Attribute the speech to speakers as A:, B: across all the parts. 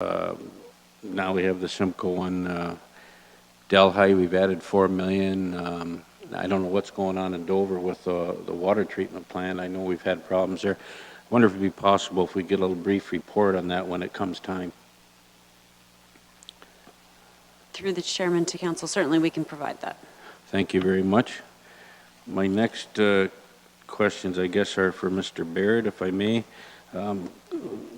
A: Now we have the Simcoe one. Delhi, we've added $4 million. I don't know what's going on in Dover with the water treatment plant. I know we've had problems there. I wonder if it'd be possible if we get a little brief report on that when it comes time.
B: Through the chairman to council, certainly we can provide that.
A: Thank you very much. My next questions, I guess, are for Mr. Baird, if I may.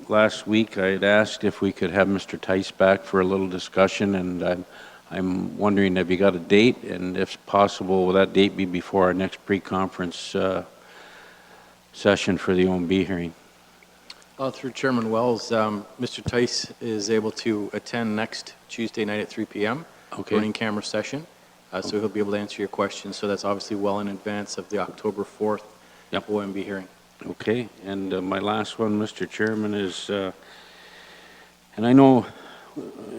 A: Last week I had asked if we could have Mr. Tice back for a little discussion, and I'm wondering, have you got a date? And if possible, will that date be before our next pre-conference session for the OMB hearing?
C: Through Chairman Wells, Mr. Tice is able to attend next Tuesday night at 3 p.m.
A: Okay.
C: For an in-camera session, so he'll be able to answer your questions. So that's obviously well in advance of the October 4th OMB hearing.
A: Okay, and my last one, Mr. Chairman, is, and I know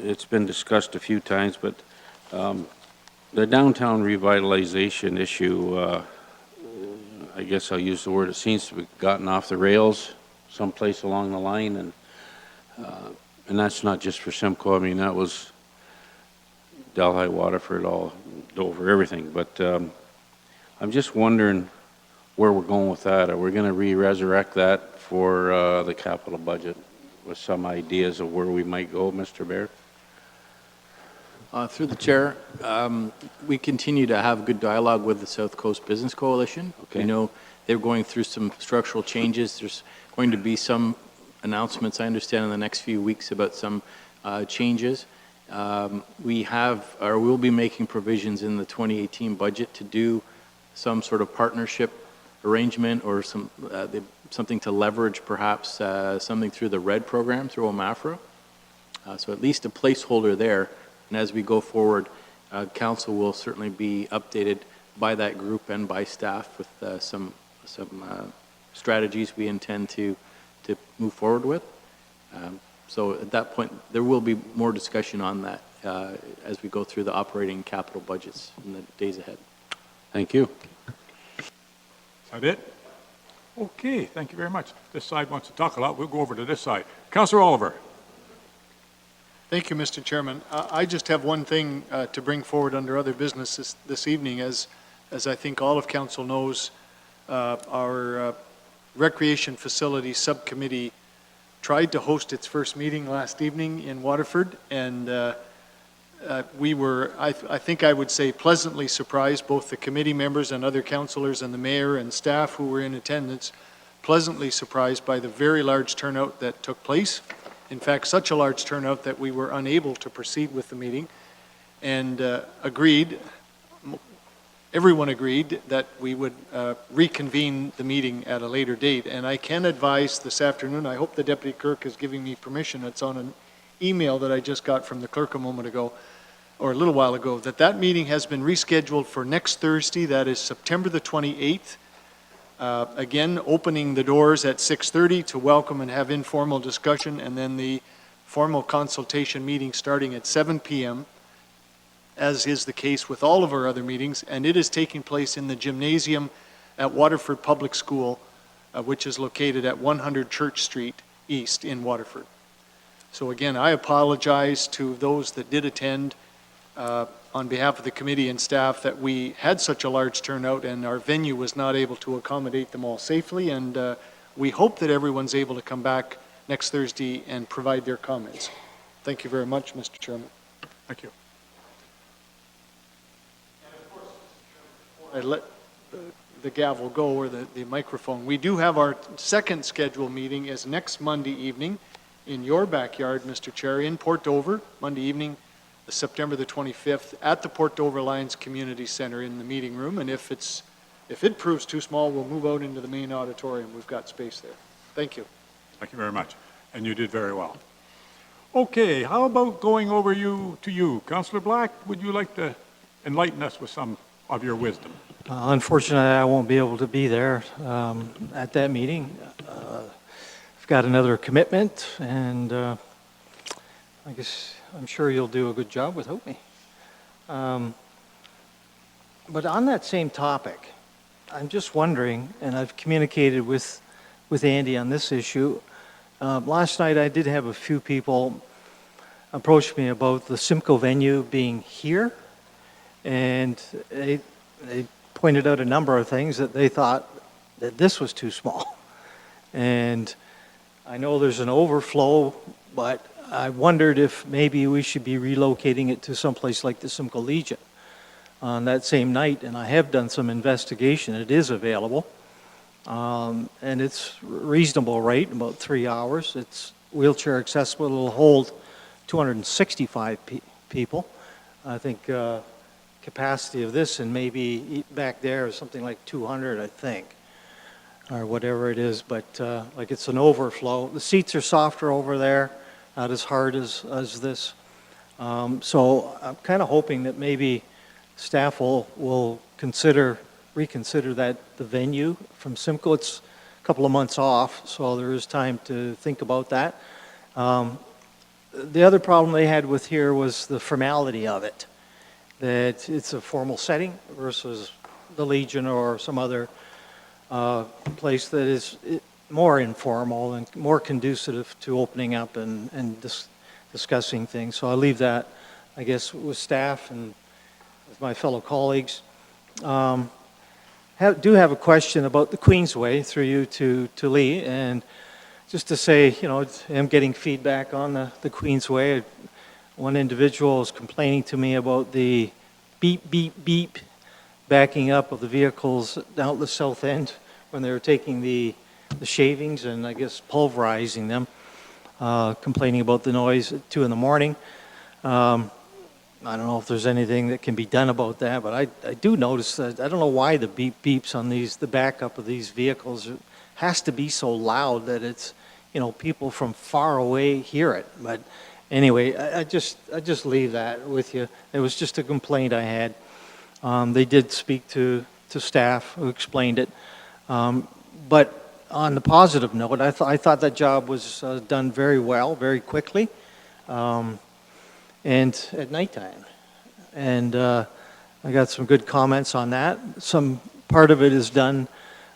A: it's been discussed a few times, but the downtown revitalization issue, I guess I'll use the word, it seems to have gotten off the rails someplace along the line, and that's not just for Simcoe. I mean, that was Delhi, Waterford, all Dover, everything. But I'm just wondering where we're going with that. Are we going to resurrect that for the capital budget with some ideas of where we might go, Mr. Baird?
C: Through the chair, we continue to have good dialogue with the South Coast Business Coalition.
A: Okay.
C: We know they're going through some structural changes. There's going to be some announcements, I understand, in the next few weeks about some changes. We have, or will be making provisions in the 2018 budget to do some sort of partnership arrangement or something to leverage perhaps something through the RED program, through OMAFRA. So at least a placeholder there. And as we go forward, council will certainly be updated by that group and by staff with some strategies we intend to move forward with. So at that point, there will be more discussion on that as we go through the operating capital budgets in the days ahead.
A: Thank you.
D: Is that it? Okay, thank you very much. This side wants to talk a lot. We'll go over to this side. Councillor Oliver.
E: Thank you, Mr. Chairman. I just have one thing to bring forward under other business this evening. As I think all of council knows, our Recreation Facilities Subcommittee tried to host its first meeting last evening in Waterford, and we were, I think I would say, pleasantly surprised, both the committee members and other councillors and the mayor and staff who were in attendance, pleasantly surprised by the very large turnout that took place. In fact, such a large turnout that we were unable to proceed with the meeting, and everyone agreed that we would reconvene the meeting at a later date. And I can advise this afternoon, I hope the Deputy Clerk is giving me permission, it's on an email that I just got from the clerk a moment ago, or a little while ago, that meeting has been rescheduled for next Thursday, that is September the 28th. Again, opening the doors at 6:30 to welcome and have informal discussion, and then the formal consultation meeting starting at 7 p.m., as is the case with all of our other meetings, and it is taking place in the gymnasium at Waterford Public School, which is located at 100 Church Street East in Waterford. So again, I apologize to those that did attend on behalf of the committee and staff that we had such a large turnout and our venue was not able to accommodate them all safely, and we hope that everyone's able to come back next Thursday and provide their comments. Thank you very much, Mr. Chairman.
D: Thank you.
E: I let the gavel go, or the microphone. We do have our second scheduled meeting is next Monday evening in your backyard, Mr. Chair, in Port Dover, Monday evening, September the 25th, at the Port Dover Lions Community Center in the meeting room. And if it proves too small, we'll move out into the main auditorium. We've got space there. Thank you.
D: Thank you very much. And you did very well. Okay, how about going over to you? Councillor Black, would you like to enlighten us with some of your wisdom?
F: Unfortunately, I won't be able to be there at that meeting. I've got another commitment, and I guess I'm sure you'll do a good job without me. But on that same topic, I'm just wondering, and I've communicated with Andy on this issue. Last night I did have a few people approached me about the Simcoe venue being here, and they pointed out a number of things that they thought that this was too small. And I know there's an overflow, but I wondered if maybe we should be relocating it to someplace like the Simcoe Legion on that same night, and I have done some investigation. It is available, and it's reasonable rate, about 3 hours. It's wheelchair accessible. It'll hold 265 people. I think capacity of this, and maybe back there is something like 200, I think, or whatever it is. But like, it's an overflow. The seats are softer over there, not as hard as this. So I'm kind of hoping that maybe staff will reconsider that the venue from Simcoe. It's a couple of months off, so there is time to think about that. The other problem they had with here was the formality of it, that it's a formal setting versus the Legion or some other place that is more informal and more conducive to opening up and discussing things. So I'll leave that, I guess, with staff and with my fellow colleagues. Do have a question about the Queensway through you to Lee, and just to say, you know, I'm getting feedback on the Queensway. One individual is complaining to me about the beep, beep, beep backing up of the vehicles down at the south end when they were taking the shavings and, I guess, pulverizing them, complaining about the noise at 2 in the morning. I don't know if there's anything that can be done about that, but I do notice that I don't know why the beep beeps on the backup of these vehicles has to be so loud that it's, you know, people from far away hear it. But anyway, I just leave that with you. It was just a complaint I had. They did speak to staff who explained it. But on the positive note, I thought that job was done very well, very quickly, and at nighttime. And I got some good comments on that. Some part of it is done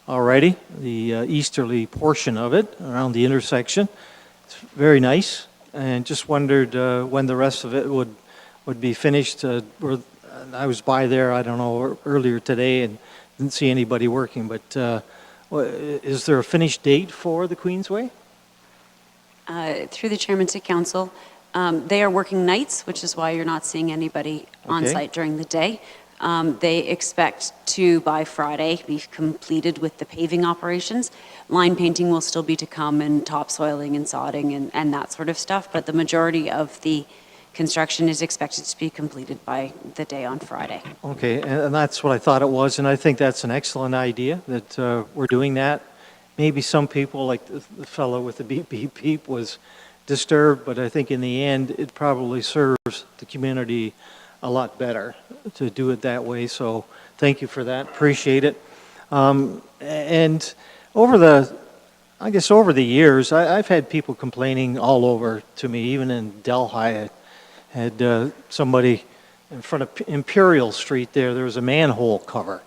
F: already, the easterly portion of it around the intersection. It's very nice, and just wondered when the rest of it would be finished. I was by there, I don't know, earlier today and didn't see anybody working, but is there a finished date for the Queensway?
B: Through the chairman to council, they are working nights, which is why you're not seeing anybody on
F: Okay.
B: site during the day. They expect to, by Friday, be completed with the paving operations. Line painting will still be to come, and topsoiling and sodding and that sort of stuff, but the majority of the construction is expected to be completed by the day on Friday.
F: Okay, and that's what I thought it was, and I think that's an excellent idea that we're doing that. Maybe some people, like the fellow with the beep, beep, beep, was disturbed, but I think in the end, it probably serves the community a lot better to do it that way. So thank you for that. Appreciate it. And over the years, I've had people complaining all over to me, even in Delhi. I had somebody in front of Imperial Street there was a manhole cover.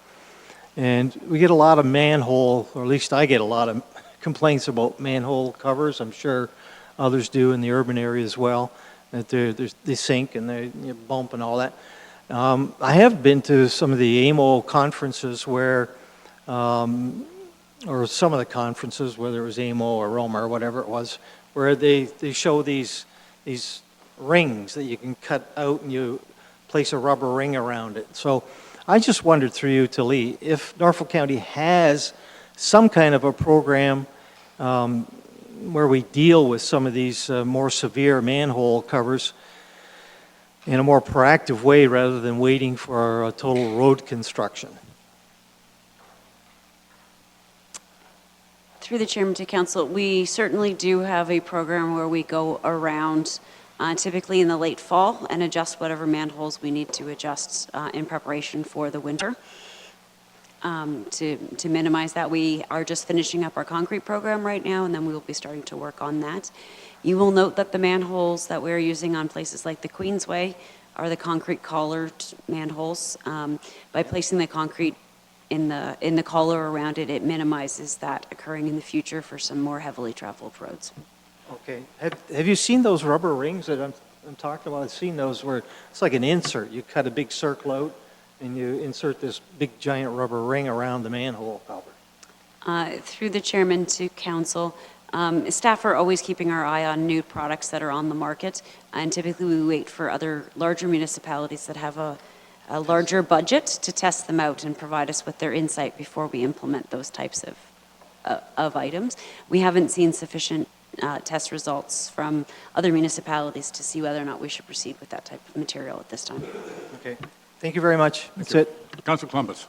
F: And we get a lot of manhole, or at least I get a lot of complaints about manhole covers. I'm sure others do in the urban area as well, that they sink and they bump and all that. I have been to some of the AMO conferences where, or some of the conferences, whether it was AMO or Roma or whatever it was, where they show these rings that you can cut out and you place a rubber ring around it. So I just wondered through you to Lee, if Norfolk County has some kind of a program where we deal with some of these more severe manhole covers in a more proactive way rather than waiting for a total road construction.
B: Through the chairman to council, we certainly do have a program where we go around typically in the late fall and adjust whatever manholes we need to adjust in preparation for the winter. To minimize that, we are just finishing up our concrete program right now, and then we will be starting to work on that. You will note that the manholes that we're using on places like the Queensway are the concrete collared manholes. By placing the concrete in the collar around it, it minimizes that occurring in the future for some more heavily traveled roads.
F: Okay. Have you seen those rubber rings that I'm talking about? I've seen those where it's like an insert. You cut a big circle out and you insert this big giant rubber ring around the manhole cover.
B: Through the chairman to council, staff are always keeping our eye on new products that are on the market, and typically we wait for other larger municipalities that have a larger budget to test them out and provide us with their insight before we implement those types of items. We haven't seen sufficient test results from other municipalities to see whether or not we should proceed with that type of material at this time.
F: Okay. Thank you very much. That's it.
D: Councillor Columbus.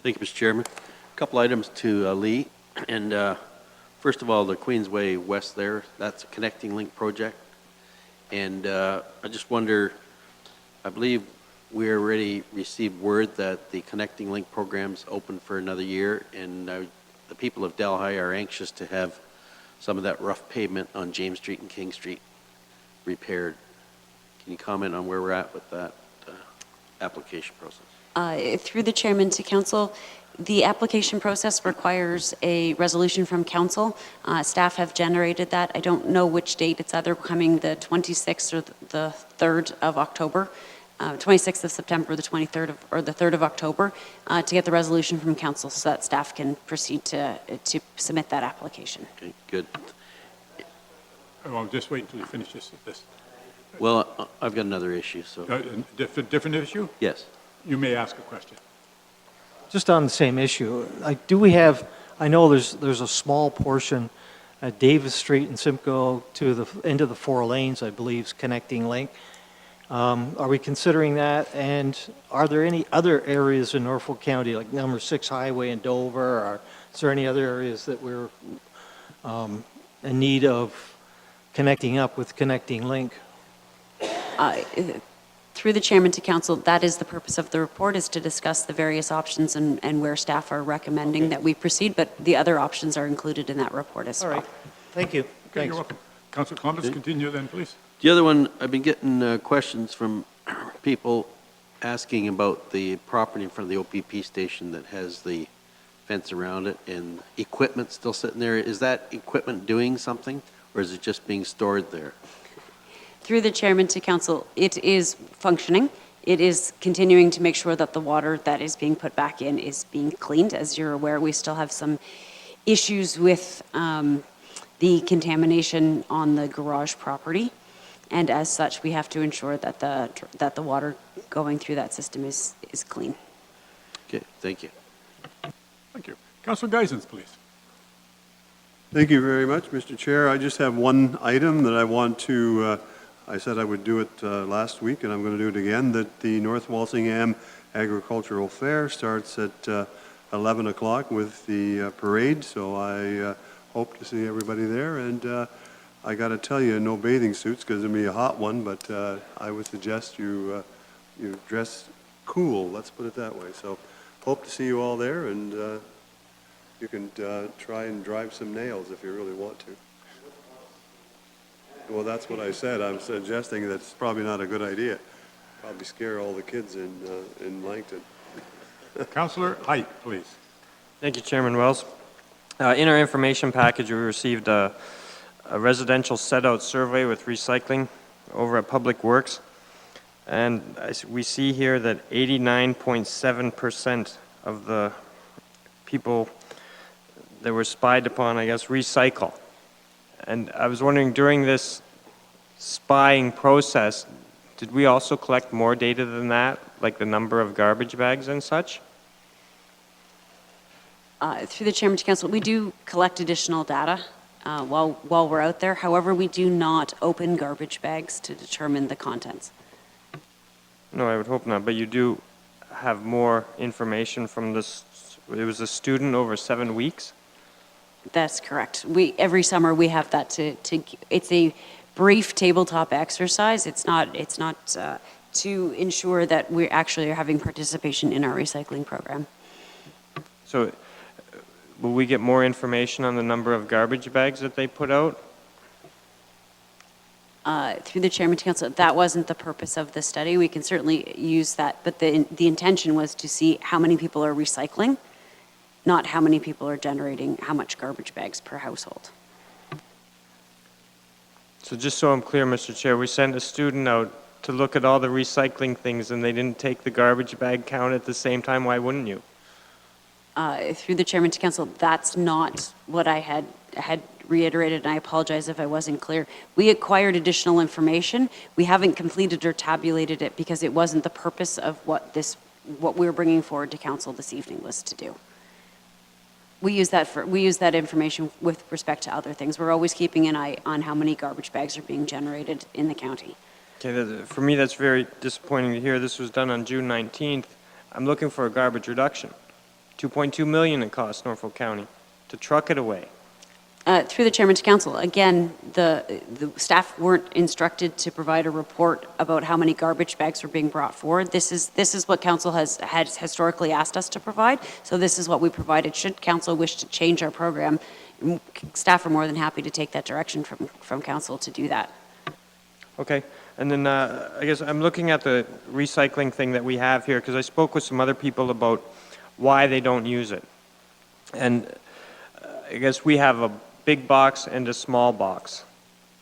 G: Thank you, Mr. Chairman. A couple items to Lee. And first of all, the Queensway West there, that's a connecting link project. And I just wonder, I believe we already received word that the connecting link program's open for another year, and the people of Delhi are anxious to have some of that rough pavement on James Street and King Street repaired. Can you comment on where we're at with that application process?
B: Through the chairman to council, the application process requires a resolution from council. Staff have generated that. I don't know which date. It's either coming the 26th or the 3rd of October. 26th of September, the 23rd or the 3rd of October, to get the resolution from council so that staff can proceed to submit that application.
G: Okay, good.
D: I'll just wait until you finish this.
G: Well, I've got another issue, so,
D: Different issue?
G: yes.
D: You may ask a question.
F: Just on the same issue, do we have, I know there's a small portion at Davis Street and Simcoe to the end of the 4 lanes, I believe, is connecting link. Are we considering that? And are there any other areas in Norfolk County, like number 6 Highway in Dover, or is there any other areas that we're in need of connecting up with connecting link?
B: Through the chairman to council, that is the purpose of the report, is to discuss the various options and where staff are recommending that we proceed, but the other options are included in that report as well.
F: All right. Thank you.
D: Okay,
F: Thanks.
D: you're welcome. Councillor Columbus, continue then, please.
G: The other one, I've been getting questions from people asking about the property in front of the OPP station that has the fence around it and equipment still sitting there. Is that equipment doing something, or is it just being stored there?
B: Through the chairman to council, it is functioning. It is continuing to make sure that the water that is being put back in is being cleaned. As you're aware, we still have some issues with the contamination on the garage property. And as such, we have to ensure that the water going through that system is clean.
G: Okay, thank you.
D: Thank you. Councillor Geisens, please.
H: Thank you very much, Mr. Chair. I just have one item that I want to, I said I would do it last week, and I'm going to do it again, that the North Walsingham Agricultural Fair starts at 11 o'clock with the parade, so I hope to see everybody there. And I got to tell you, no bathing suits because it'll be a hot one, but I would suggest you dress cool, let's put it that way. So hope to see you all there, and you can try and drive some nails if you really want to. Well, that's what I said. I'm suggesting that's probably not a good idea. Probably scare all the kids in Langton.
D: Councillor Height, please.
I: Thank you, Chairman Wells. In our information package, we received a residential set-out survey with recycling over at Public Works. And we see here that 89.7% of the people that were spied upon, I guess, recycle. And I was wondering, during this spying process, did we also collect more data than that, like the number of garbage bags and such?
B: Through the chairman to council, we do collect additional data while we're out there. However, we do not open garbage bags to determine the contents.
I: No, I would hope not, but you do have more information from this. It was a student over 7 weeks?
B: That's correct. Every summer we have that it's a brief tabletop exercise. It's not to ensure that we actually are having participation in our recycling program.
I: So will we get more information on the number of garbage bags that they put out?
B: Through the chairman to council, that wasn't the purpose of the study. We can certainly use that, but the intention was to see how many people are recycling, not how many people are generating how much garbage bags per household.
I: So just so I'm clear, Mr. Chair, we sent a student out to look at all the recycling things and they didn't take the garbage bag count at the same time. Why wouldn't you?
B: Through the chairman to council, that's not what I had reiterated, and I apologize if I wasn't clear. We acquired additional information. We haven't completed or tabulated it because it wasn't the purpose of what we were bringing forward to council this evening was to do. We use that information with respect to other things. We're always keeping an eye on how many garbage bags are being generated in the county.
I: Okay, for me, that's very disappointing to hear. This was done on June 19th. I'm looking for a garbage reduction. $2.2 million it costs Norfolk County to truck it away.
B: Through the chairman to council, again, the staff weren't instructed to provide a report about how many garbage bags were being brought forward. This is what council has historically asked us to provide, so this is what we provided. Should council wish to change our program, staff are more than happy to take that direction from council to do that.
I: Okay, and then I guess I'm looking at the recycling thing that we have here because I spoke with some other people about why they don't use it. And I guess we have a big box and a small box.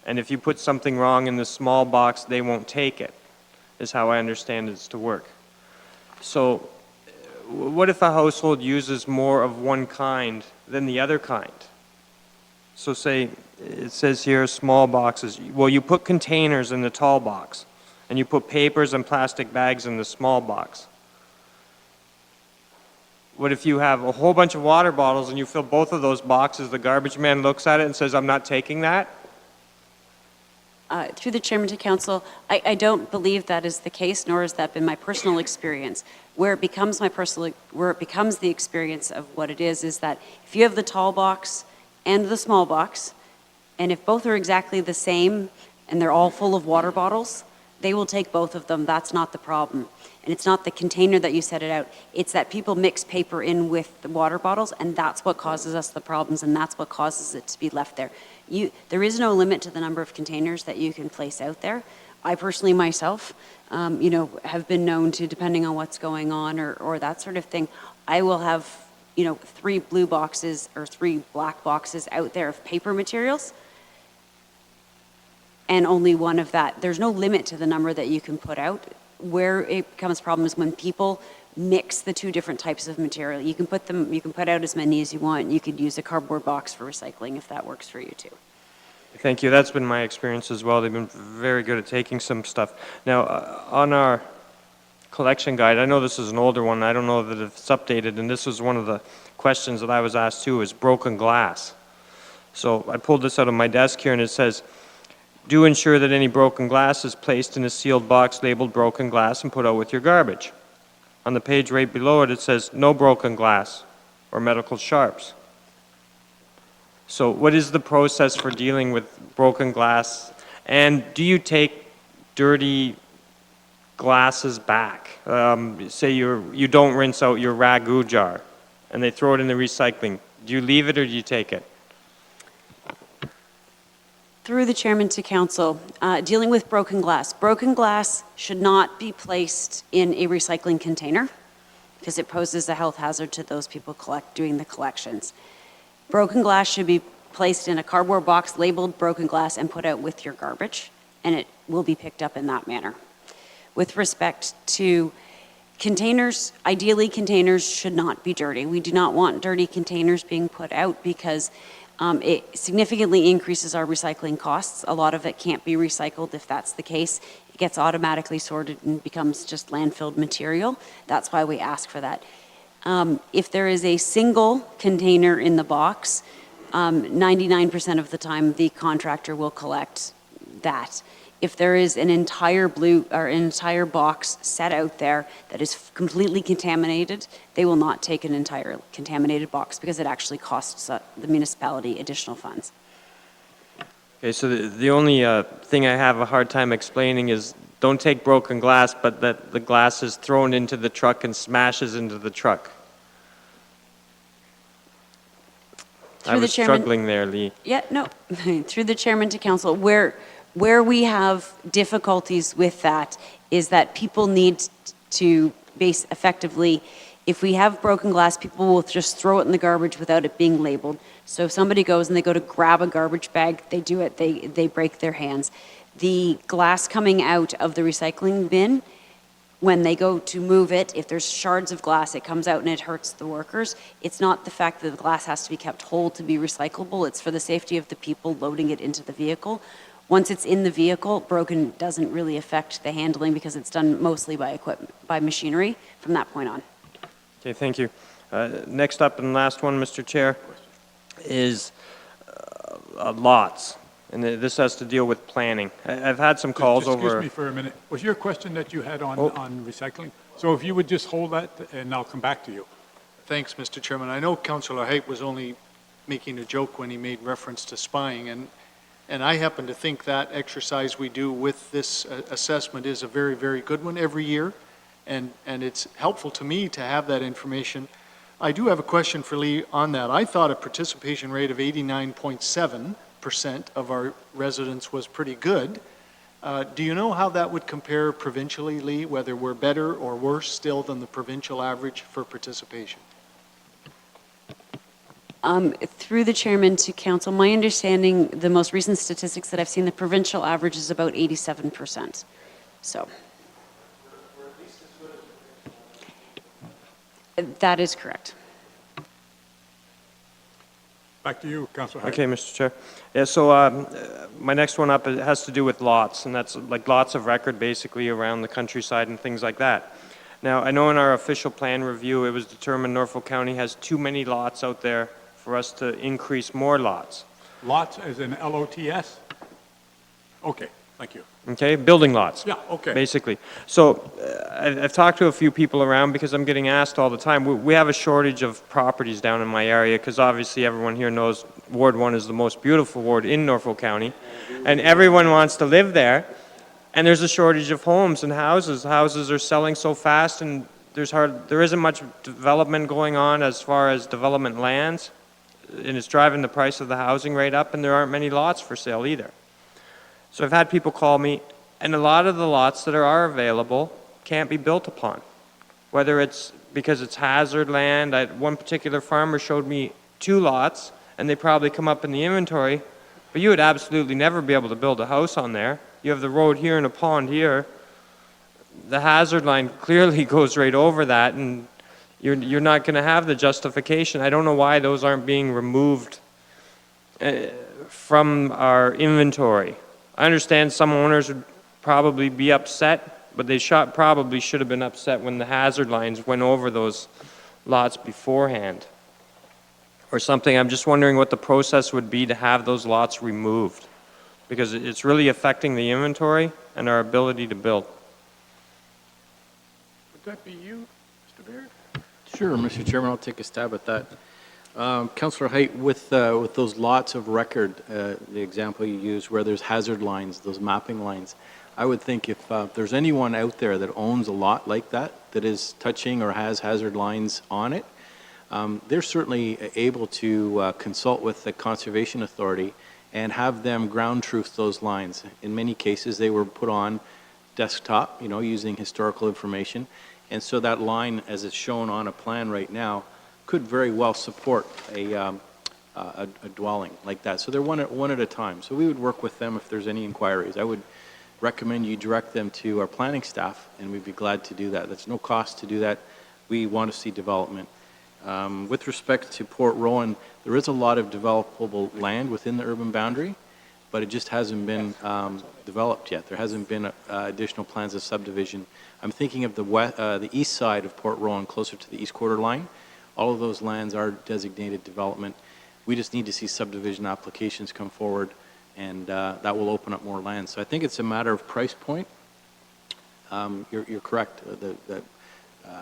I: And if you put something wrong in the small box, they won't take it, is how I understand it's to work. So what if a household uses more of one kind than the other kind? So say, it says here, small boxes. Well, you put containers in the tall box, and you put papers and plastic bags in the small box. What if you have a whole bunch of water bottles and you fill both of those boxes, the garbage man looks at it and says, I'm not taking that?
B: Through the chairman to council, I don't believe that is the case, nor has that been my personal experience. Where it becomes the experience of what it is that if you have the tall box and the small box, and if both are exactly the same and they're all full of water bottles, they will take both of them. That's not the problem. And it's not the container that you set it out. It's that people mix paper in with the water bottles, and that's what causes us the problems, and that's what causes it to be left there. There is no limit to the number of containers that you can place out there. I personally myself, have been known to, depending on what's going on or that sort of thing, I will have, 3 blue boxes or 3 black boxes out there of paper materials, and only one of that. There's no limit to the number that you can put out. Where it becomes a problem is when people mix the 2 different types of material. You can put out as many as you want. You could use a cardboard box for recycling if that works for you too.
I: Thank you. That's been my experience as well. They've been very good at taking some stuff. Now, on our collection guide, I know this is an older one. I don't know that it's updated, and this was one of the questions that I was asked too, is broken glass. So I pulled this out of my desk here, and it says, do ensure that any broken glass is placed in a sealed box labeled broken glass and put out with your garbage. On the page right below it, it says no broken glass or medical sharps. So what is the process for dealing with broken glass? And do you take dirty glasses back? Say you don't rinse out your ragu jar and they throw it in the recycling. Do you leave it or do you take it?
B: Through the chairman to council, dealing with broken glass. Broken glass should not be placed in a recycling container because it poses a health hazard to those people doing the collections. Broken glass should be placed in a cardboard box labeled broken glass and put out with your garbage, and it will be picked up in that manner. With respect to containers, ideally containers should not be dirty. We do not want dirty containers being put out because it significantly increases our recycling costs. A lot of it can't be recycled. If that's the case, it gets automatically sorted and becomes just landfilled material. That's why we ask for that. If there is a single container in the box, 99% of the time the contractor will collect that. If there is an entire box set out there that is completely contaminated, they will not take an entire contaminated box because it actually costs the municipality additional funds.
I: Okay, so the only thing I have a hard time explaining is don't take broken glass, but that the glass is thrown into the truck and smashes into the truck. I was struggling there, Lee.
B: Yeah, no, through the chairman to council, where we have difficulties with that is that people need to effectively If we have broken glass, people will just throw it in the garbage without it being labeled. So if somebody goes and they go to grab a garbage bag, they do it, they break their hands. The glass coming out of the recycling bin, when they go to move it, if there's shards of glass, it comes out and it hurts the workers. It's not the fact that the glass has to be kept whole to be recyclable, it's for the safety of the people loading it into the vehicle. Once it's in the vehicle, broken doesn't really affect the handling because it's done mostly by equipment, by machinery from that point on.
I: Okay, thank you. Next up and last one, Mr. Chair, is lots. And this has to deal with planning. I've had some calls
D: Just
I: over...
D: Excuse me for a minute. Was your question that you had on recycling? So if you would just hold that, and I'll come back to you.
E: Thanks, Mr. Chairman. I know Councillor Height was only making a joke when he made reference to spying, and I happen to think that exercise we do with this assessment is a very, very good one every year, and it's helpful to me to have that information. I do have a question for Lee on that. I thought a participation rate of 89.7% of our residents was pretty good. Do you know how that would compare provincially, Lee, whether we're better or worse still than the provincial average for participation?
B: Through the chairman to council, my understanding, the most recent statistics that I've seen, the provincial average is about 87%. So. That is correct.
D: Back to you, Councillor Height.
I: Okay, Mr. Chair. Yeah, so my next one up, it has to do with lots, and that's like lots of record basically around the countryside and things like that. Now, I know in our official plan review, it was determined Norfolk County has too many lots out there for us to increase more lots.
D: Lots as in L-O-T-S? Okay, thank you.
I: Okay, building lots.
D: Yeah, okay.
I: Basically. So I've talked to a few people around because I'm getting asked all the time. We have a shortage of properties down in my area because obviously everyone here knows Ward 1 is the most beautiful ward in Norfolk County, and everyone wants to live there. And there's a shortage of homes and houses. Houses are selling so fast, and there isn't much development going on as far as development lands, and it's driving the price of the housing rate up, and there aren't many lots for sale either. So I've had people call me, and a lot of the lots that are available can't be built upon. Whether it's because it's hazard land, one particular farmer showed me 2 lots, and they probably come up in the inventory, but you would absolutely never be able to build a house on there. You have the road here and a pond here. The hazard line clearly goes right over that, and you're not going to have the justification. I don't know why those aren't being removed from our inventory. I understand some owners would probably be upset, but they probably should have been upset when the hazard lines went over those lots beforehand or something. I'm just wondering what the process would be to have those lots removed, because it's really affecting the inventory and our ability to build.
D: Would that be you, Mr. Baird?
C: Sure, Mr. Chairman, I'll take a stab at that. Councillor Height, with those lots of record, the example you used where there's hazard lines, those mapping lines, I would think if there's anyone out there that owns a lot like that, that is touching or has hazard lines on it, they're certainly able to consult with the Conservation Authority and have them ground truth those lines. In many cases, they were put on desktop, using historical information, and so that line, as it's shown on a plan right now, could very well support a dwelling like that. So they're one at a time. So we would work with them if there's any inquiries. I would recommend you direct them to our planning staff, and we'd be glad to do that. There's no cost to do that. We want to see development. With respect to Port Rowan, there is a lot of developable land within the urban boundary, but it just hasn't been developed yet. There hasn't been additional plans of subdivision. I'm thinking of the east side of Port Rowan, closer to the east quarter line. All of those lands are designated development. We just need to see subdivision applications come forward, and that will open up more land. So I think it's a matter of price point. You're correct. The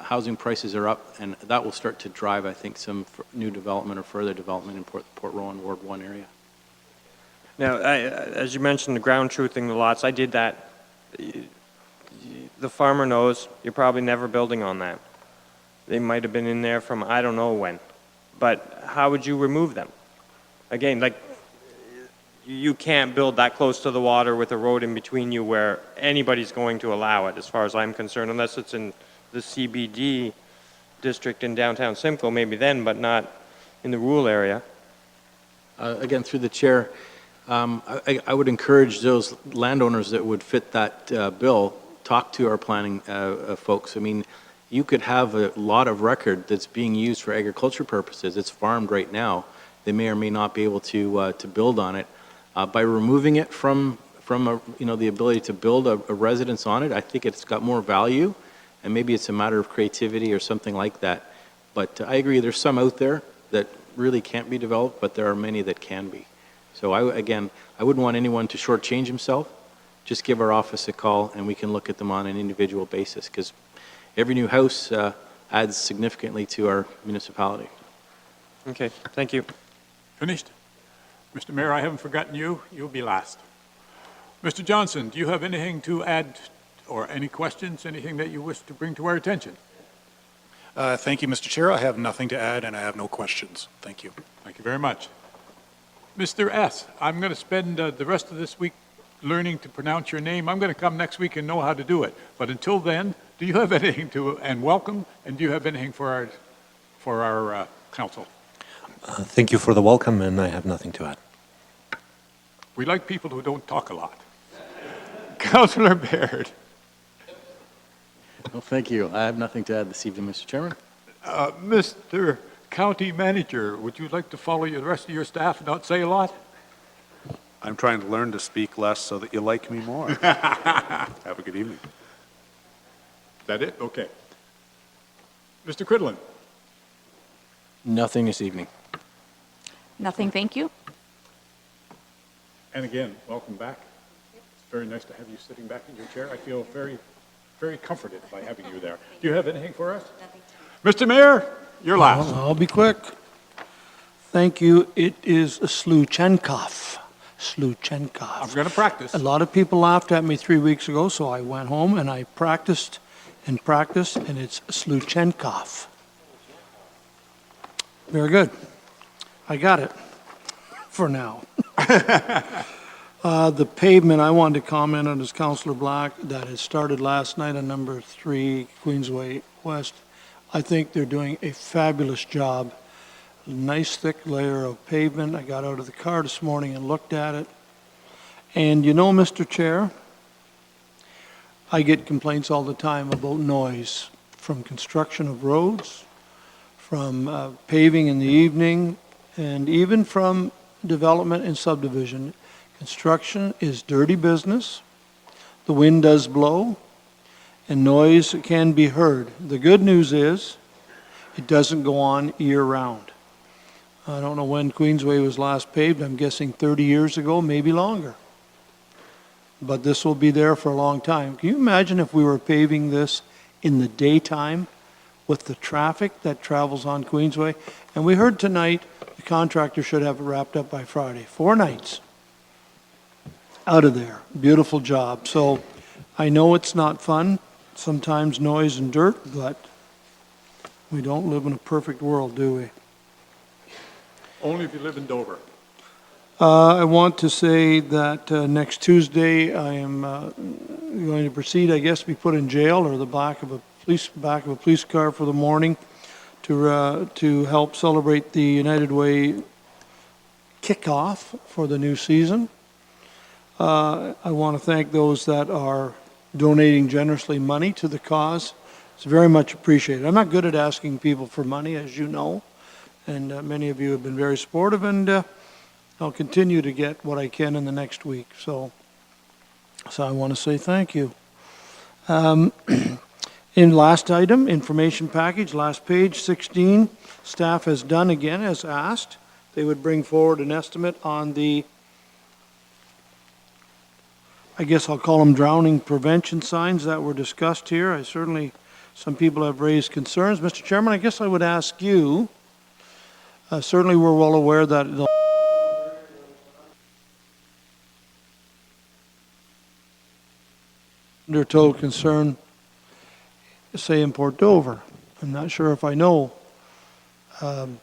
C: housing prices are up, and that will start to drive, I think, some new development or further development in Port Rowan Ward 1 area.
I: Now, as you mentioned, the ground truthing the lots, I did that. The farmer knows you're probably never building on that. They might have been in there from I don't know when. But how would you remove them? Again, like, you can't build that close to the water with a road in between you where anybody's going to allow it, as far as I'm concerned, unless it's in the CBD district in downtown Simcoe, maybe then, but not in the rural area.
C: Again, through the chair, I would encourage those landowners that would fit that bill, talk to our planning folks. I mean, you could have a lot of record that's being used for agriculture purposes. It's farmed right now. They may or may not be able to build on it. By removing it from the ability to build a residence on it, I think it's got more value, and maybe it's a matter of creativity or something like that. But I agree, there's some out there that really can't be developed, but there are many that can be. So I wouldn't want anyone to shortchange himself. Just give our office a call, and we can look at them on an individual basis, because every new house adds significantly to our municipality.
I: Okay, thank you.
D: Finished? Mr. Mayor, I haven't forgotten you. You'll be last. Mr. Johnson, do you have anything to add or any questions, anything that you wish to bring to our attention?
J: Thank you, Mr. Chair. I have nothing to add, and I have no questions. Thank you.
D: Thank you very much. Mr. S., I'm going to spend the rest of this week learning to pronounce your name. I'm going to come next week and know how to do it. But until then, do you have anything to, and welcome, and do you have anything for our council?
K: Thank you for the welcome, and I have nothing to add.
D: We like people who don't talk a lot. Councillor Baird.
C: Well, thank you. I have nothing to add this evening, Mr. Chairman.
D: Mr. County Manager, would you like to follow the rest of your staff and not say a lot?
L: I'm trying to learn to speak less so that you like me more. Have a good evening.
D: Is that it? Okay. Mr. Cridlin.
C: Nothing this evening.
M: Nothing, thank you.
D: And again, welcome back. It's very nice to have you sitting back in your chair. I feel very, very comforted by having you there. Do you have anything for us? Mr. Mayor, you're last.
N: I'll be quick. Thank you. It is Sluchenkov. Sluchenkov.
D: I'm going to practice.
N: A lot of people laughed at me 3 weeks ago, so I went home and I practiced, and it's Sluchenkov. Very good. I got it for now. The pavement I wanted to comment on is Councillor Black, that has started last night on number 3 Queensway West. I think they're doing a fabulous job. Nice thick layer of pavement. I got out of the car this morning and looked at it. And you know, Mr. Chair, I get complaints all the time about noise from construction of roads, from paving in the evening, and even from development and subdivision. Construction is dirty business. The wind does blow, and noise can be heard. The good news is it doesn't go on year-round. I don't know when Queensway was last paved. I'm guessing 30 years ago, maybe longer. But this will be there for a long time. Can you imagine if we were paving this in the daytime with the traffic that travels on Queensway? And we heard tonight the contractor should have it wrapped up by Friday. 4 nights out of there. Beautiful job. So I know it's not fun, sometimes noise and dirt, but we don't live in a perfect world, do we?
D: Only if you live in Dover.
N: I want to say that next Tuesday I am going to proceed, I guess, to be put in jail or the back of a police car for the morning to help celebrate the United Way kickoff for the new season. I want to thank those that are donating generously money to the cause. It's very much appreciated. I'm not good at asking people for money, as you know, and many of you have been very supportive, and I'll continue to get what I can in the next week. So I want to say thank you. In last item, information package, last page, 16, staff has done again as asked. They would bring forward an estimate on the, I guess I'll call them drowning prevention signs that were discussed here. Some people have raised concerns. Mr. Chairman, I guess I would ask you, certainly we're well aware that under total concern, say in Port Dover. I'm not sure if I know.
D: To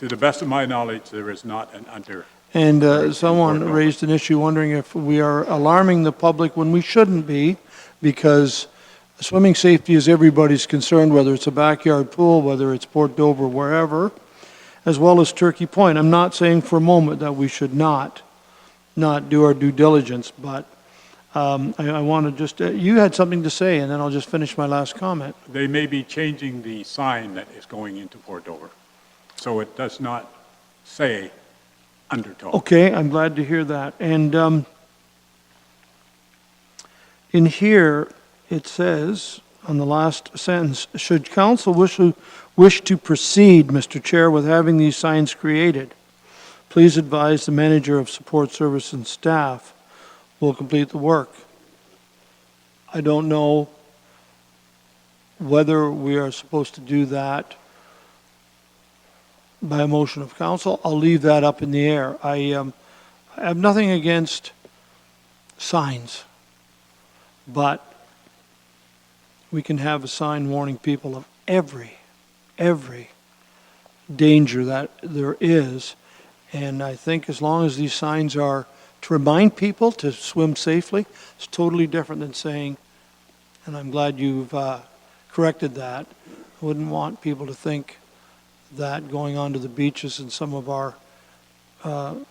D: the best of my knowledge, there is not an under.
N: And someone raised an issue wondering if we are alarming the public when we shouldn't be, because Swimming safety is everybody's concern, whether it's a backyard pool, whether it's Port Dover, wherever, as well as Turkey Point. I'm not saying for a moment that we should not do our due diligence, but I want to just, you had something to say, and then I'll just finish my last comment.
D: They may be changing the sign that is going into Port Dover, so it does not say undertow.
N: Okay, I'm glad to hear that. And in here, it says, on the last sentence, should council wish to proceed, Mr. Chair, with having these signs created, please advise the manager of support service and staff will complete the work. I don't know whether we are supposed to do that by a motion of council. I'll leave that up in the air. I have nothing against signs, but we can have a sign warning people of every danger that there is. And I think as long as these signs are to remind people to swim safely, it's totally different than saying, and I'm glad you've corrected that, I wouldn't want people to think that going onto the beaches in some of our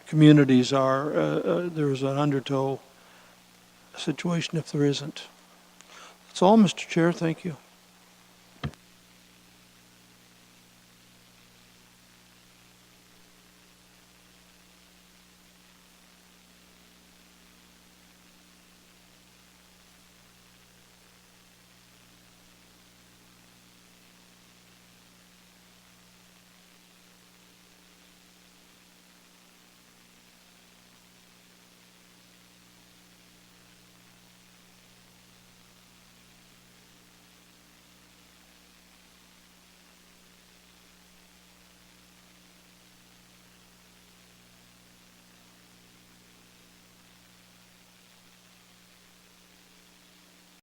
N: communities there's an undertow situation if there isn't. That's all, Mr. Chair. Thank you.